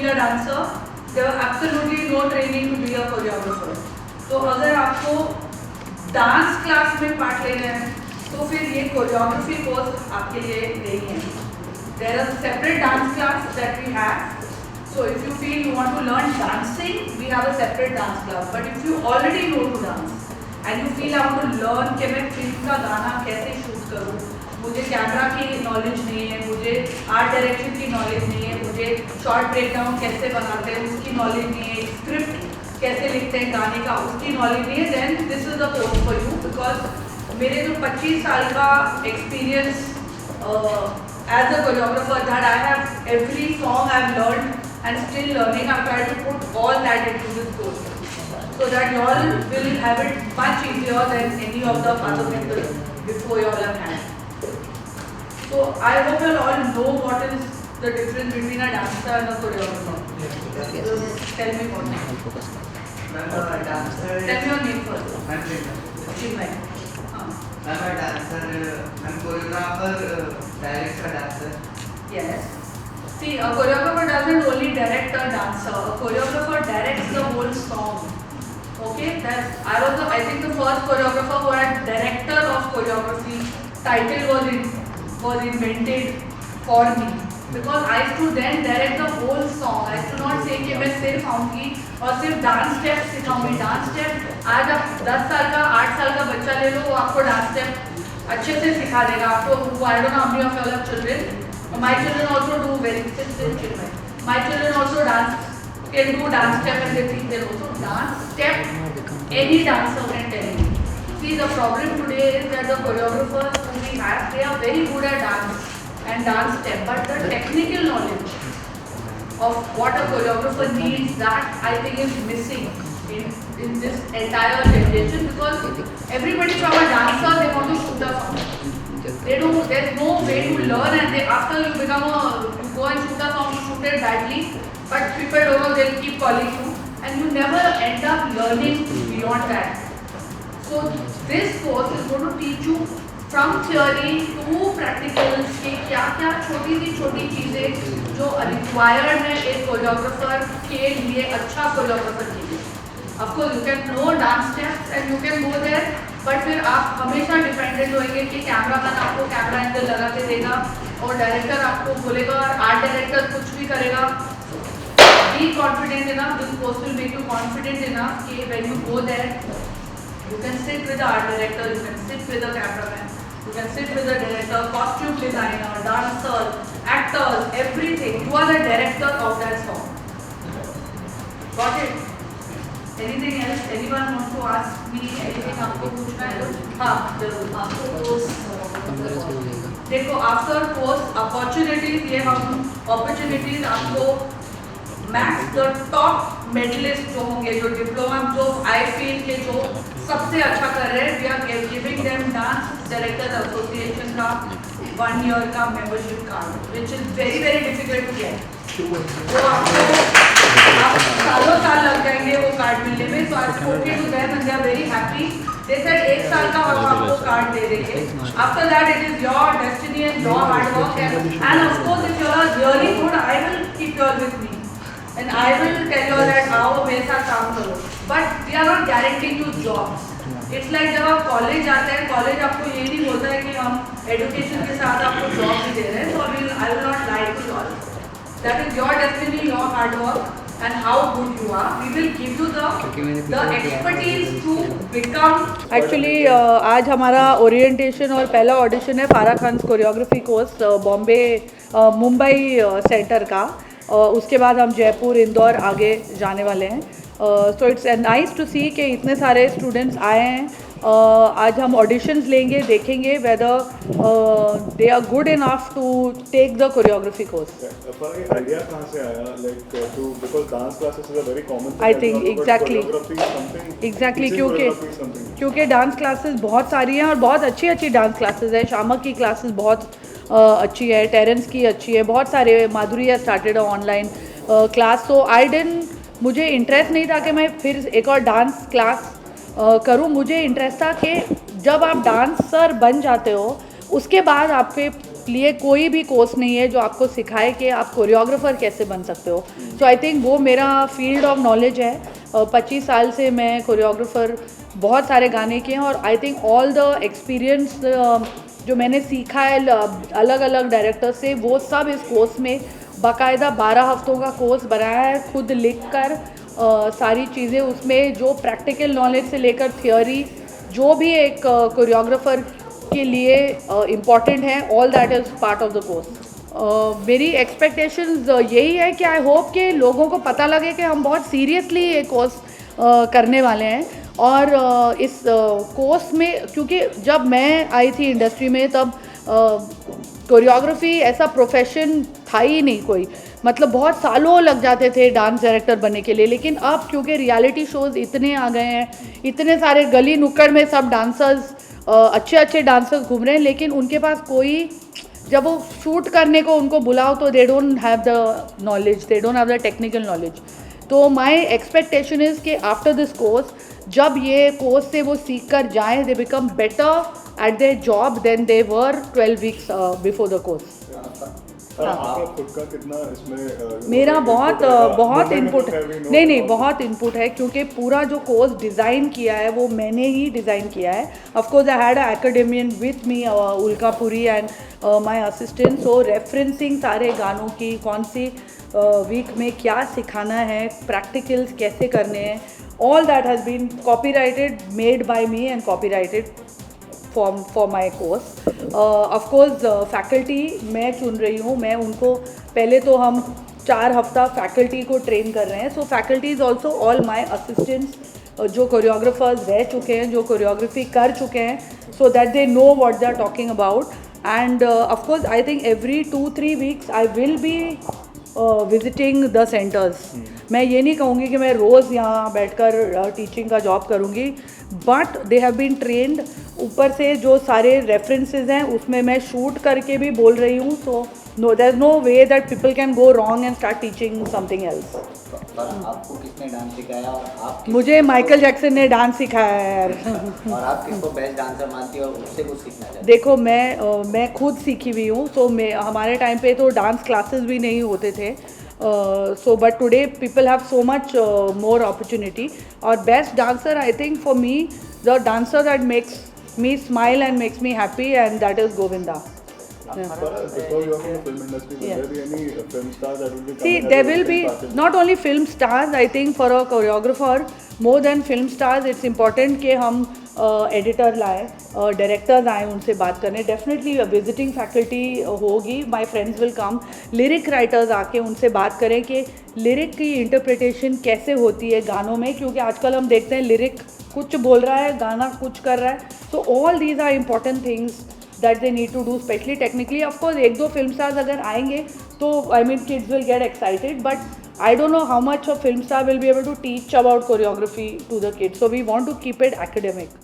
a dancer, there is absolutely no training to be a choreographer. तो अगर आपको dance class में part लेना है तो फिर ये कोरियोग्राफी कोर्स आपके लिए नहीं है. There is a separate dance class that we have. So if you feel you want to learn dancing, we have a separate dance class. But if you already know to dance and you feel I want to learn कि मैं film का गाना कैसे shoot करूँ, मुझे camera की knowledge नहीं है, मुझे आर्ट डायरेक्शन की नॉलेज नहीं है, मुझे शॉर्ट ब्रेकडाउन कैसे बनाते हैं उसकी नॉलेज नहीं है, स्क्रिप्ट कैसे लिखते हैं गाने का उसकी नॉलेज नहीं है, then this is the course for you. Because मेरे जो 25 साल का experience as a choreographer that I have every song I have learned and still learning, I try to put all that into this course so that you all will have it much easier than any of the other methods before you all have had. So I hope you all know what is the difference between a dancer and a choreographer. So tell me what. Tell me your name first. Chinmay. I'm a dancer, I'm choreographer, director, dancer. Yes. See, a choreographer doesn't only direct a dancer. A choreographer directs the whole song. Okay, I think the first choreographer who had director of choreography title was invented for me. Because I used to then direct the whole song. I used to not say कि मैं सिर्फ आऊँगी और सिर्फ dance step सिखाऊंगी. Dance step आज आप 10 साल का 8 साल का बच्चा ले लो, वो आपको डांस स्टेप अच्छे से सिखा देगा. आपको I don't know how many of you have children. My children also do very simple. My children also can do dance step and they think they also dance step. Any dancer can tell you. See, the problem today is that the choreographers who we have, they are very good at dance and dance step, but the technical knowledge of what a choreographer needs, that I think is missing in this entire generation, because everybody from a dancer, they want to shoot a song. There's no way to learn, and after you go and shoot a song, you shoot it badly, but people don't know, they'll keep calling you, and you never end up learning beyond that. So this course is going to teach you from theory to practicals कि क्या छोटी चीज़ें जो required है एक choreographer के लिए, अच्छा कोरियोग्राफर के लिए. Of course you can know dance steps and you can go there, but फिर आप हमेशा डिपेंडेंट होंगे कि कैमरा मैन आपको कैमरा एंगल लगा के देगा और डायरेक्टर आपको बोलेगा और आर्ट डायरेक्टर कुछ भी करेगा. Be confident enough. This course will make you confident enough कि when you go there, you can sit with the art director, you can sit with the cameraman, you can sit with the director, costume designer, dancer, actors, everything. You are the director of that song. Got it? Anything else? Anyone wants to ask me anything? आपको पूछना है? हाँ, जरूर. आपको course देखो, after course opportunities, ये हम opportunities आपको मैक्स द टॉप मेडलिस्ट जो होंगे, जो डिप्लोमा, जो आई फील के जो सबसे अच्छा कर रहे हैं, we are giving them dance directors association का 1 ईयर का membership card, which is very very difficult to get. तो आप सालों साल लग जाएंगे वो कार्ड मिलने में. So I spoke to them and they are very happy. They said 1 साल का हम आपको कार्ड दे देंगे. After that it is your destiny and your hard work, and of course if you are really good, I will keep you with me. And I will tell you that आओ मेरे साथ काम करो. But we are not guaranteeing you jobs. It's like जब आप college जाते हैं, college आपको ये नहीं बोलता है कि हम एजुकेशन के साथ आपको जॉब भी दे रहे हैं. So I will not lie to you all. That is your destiny, your hard work, and how good you are. We will give you the expertise to become. Actually आज हमारा orientation और पहला audition है फारा Khan choreography course Bombay Mumbai centre का. उसके बाद हम जयपुर, इंदौर आगे जाने वाले हैं. सो इट्स नाइस टू सी कि इतने सारे स्टूडेंट्स आए हैं. आज हम ऑडिशंस लेंगे, देखेंगे whether they are good enough to take the choreography course. Idea कहाँ से आया, like to, because dance classes is a very common thing. I think exactly क्योंकि डांस क्लासेस बहुत सारी हैं और बहुत अच्छी डांस क्लासेस हैं. शामक की क्लासेस बहुत अच्छी है, टेरेंस की अच्छी है, बहुत सारे, माधुरी है स्टार्टेड ऑनलाइन क्लास. सो मुझे इंटरेस्ट नहीं था कि मैं फिर एक और डांस क्लास करूं. मुझे इंटरेस्ट था कि जब आप डांसर बन जाते हो उसके बाद आपके लिए कोई भी कोर्स नहीं है जो आपको सिखाए कि आप कोरियोग्राफर कैसे बन सकते हो. सो आई थिंक वो मेरा फील्ड ऑफ नॉलेज है. 25 साल से मैं कोरियोग्राफर बहुत सारे गाने किए हैं और I think all the experience जो मैंने सीखा है अलग अलग डायरेक्टर से, वो सब इस कोर्स में बाकायदा 12 हफ्तों का कोर्स बनाया है, खुद लिख कर सारी चीज़ें उसमें, जो प्रैक्टिकल नॉलेज से लेकर थियोरी जो भी एक कोरियोग्राफर के लिए इम्पॉर्टेंट है, all that is part of the course. मेरी एक्सपेक्टेशंस यही है कि आई होप कि लोगों को पता लगे कि हम बहुत सीरियसली ये कोर्स करने वाले हैं. और इस कोर्स में, क्योंकि जब मैं आई थी इंडस्ट्री में तब कोरियोग्राफी ऐसा प्रोफेशन था ही नहीं कोई, मतलब बहुत सालों लग जाते थे डांस डायरेक्टर बनने के लिए. लेकिन अब क्योंकि रियलिटी शोज़ इतने आ गए हैं, इतने सारे गली नुक्कड़ में सब डांसर्स अच्छे अच्छे डांसर्स घूम रहे हैं, लेकिन उनके पास कोई, जब वो शूट करने को उनको बुलाओ तो they don't have the knowledge, they don't have the technical knowledge. तो माई एक्सपेक्टेशन इज़ कि आफ्टर दिस कोर्स, जब ये कोर्स से वो सीख कर जाएँ, they become better at their job then they were 12 weeks before the course. आपका खुद का कितना इसमें मेरा बहुत इनपुट, नहीं नहीं बहुत इनपुट है, क्योंकि पूरा जो कोर्स डिज़ाइन किया है वो मैंने ही डिज़ाइन किया है. Of course I had a academician with me, Ulkapuri and my assistant. So referencing सारे गानों की, कौन सी वीक में क्या सिखाना है, प्रैक्टिकल्स कैसे करने हैं, all that has been copyrighted, made by me and copyrighted for my course. Of course faculty मैं चुन रही हूँ, मैं उनको पहले तो हम 4 हफ्ता फैकल्टी को ट्रेन कर रहे हैं. So faculty is also all my assistants जो कोरियोग्राफर्स रह चुके हैं, जो कोरियोग्राफी कर चुके हैं, so that they know what they are talking about. And of course I think every 2-3 weeks I will be visiting the centres. मैं ये नहीं कहूँगी कि मैं रोज़ यहाँ बैठकर टीचिंग का जॉब करूँगी, but they have been trained. ऊपर से जो सारे रेफरेंसेस हैं उसमें मैं शूट करके भी बोल रही हूँ. So no, there is no way that people can go wrong and start teaching something else. आपको किसने डांस सिखाया और आप मुझे माइकल जैक्सन ने डांस सिखाया है यार. और आप किसको बेस्ट डांसर मानती हो और उससे कुछ सीखना चाहते हो? देखो मैं खुद सीखी हुई हूँ. सो हमारे टाइम पे तो डांस क्लासेस भी नहीं होते थे. So but today people have so much more opportunity. Or best dancer, I think for me, the dancer that makes me smile and makes me happy, and that is Govinda. Because you are from the film industry, will there be any film stars that will be coming? See, as there a will be visiting artist? not only film stars. I think for a choreographer, more than film stars, it's important कि हम editor लाए, directors आए उनसे बात करने. Definitely visiting faculty होगी, my friends will come. Lyric writers आके उनसे बात करें कि लिरिक की इंटरप्रिटेशन कैसे होती है गानों में, क्योंकि आजकल हम देखते हैं लिरिक कुछ बोल रहा है, गाना कुछ कर रहा है. So all these are important things that they need to do, specially technically. Of course 1-2 film stars अगर आएंगे तो I mean kids will get excited, but I don't know how much a film star will be able to teach about choreography to the kids. So we want to keep it academic.